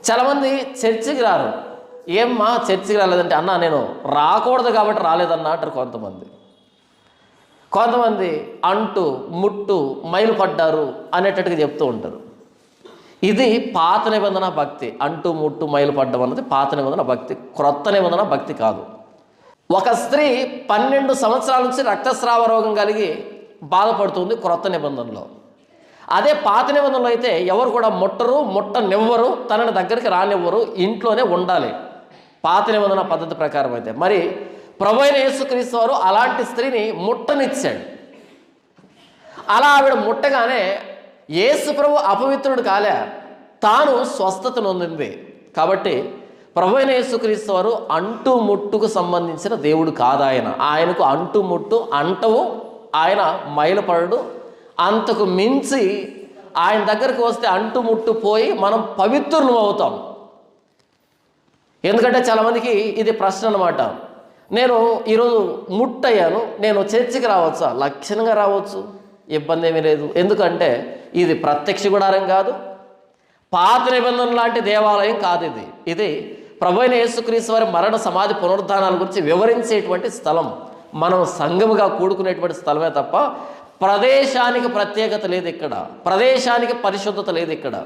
చాలామంది చర్చికి రారు. ఏమ్మా చర్చికి రాలేదంటే, అన్నా నేను రాకూడదు కాబట్టి రాలేదన్నా అంటారు కొంతమంది అంటు ముట్టు మైలు పడ్డారు అనేటట్టుగా చెప్తూ ఉంటారు. ఇది పాత నిబంధన భక్తి. అంటు ముట్టు మైలు పడ్డం అన్నది పాత నిబంధన భక్తి, క్రొత్త నిబంధన భక్తి కాదు. ఒక స్త్రీ 12 సంవత్సరాల నుంచి రక్తస్రావ రోగం కలిగి బాధపడుతుంది క్రొత్త నిబంధనలో. అదే పాత నిబంధనలో అయితే ఎవరు కూడా ముట్టనివ్వరు, తనని దగ్గరికి రానివ్వరు, ఇంట్లోనే ఉండాలి పాత నిబంధన పద్ధతి ప్రకారం అయితే. మరి ప్రభువైన యేసుక్రీస్తు వారు అలాంటి స్త్రీని ముట్టనిచ్చాడు. అలా ఆవిడ ముట్టగానే యేసు ప్రభు అపవిత్రుడు కాలే, తాను స్వస్థత నొందింది. కాబట్టి ప్రభువైన యేసుక్రీస్తు వారు అంటు ముట్టుకు సంబంధించిన దేవుడు కాదు. ఆయనకు అంటు ముట్టు అంటవు, ఆయన మైలపడడు. అంతకు మించి ఆయన దగ్గరికి వస్తే అంటు ముట్టు పోయి మనం పవిత్రులు అవుతాం. ఎందుకంటే చాలామందికి ఇది ప్రశ్న అన్నమాట. నేను ఈరోజు ముట్టయ్యాను, నేను చర్చికి రావచ్చా? లక్షణంగా రావచ్చు, ఇబ్బంది ఏమీ లేదు. ఎందుకంటే ఇది ప్రత్యక్ష గుడారం కాదు, పాత నిబంధన లాంటి దేవాలయం కాదు. ఇది ప్రభువైన యేసుక్రీస్తు వారి మరణ సమాధి పునరుద్ధానాల గురించి వివరించేటువంటి స్థలం. మనం సంఘముగా కూడుకునేటువంటి స్థలమే తప్ప ప్రదేశానికి ప్రత్యేకత లేదు ఇక్కడ, ప్రదేశానికి పరిశుద్ధత లేదు ఇక్కడ.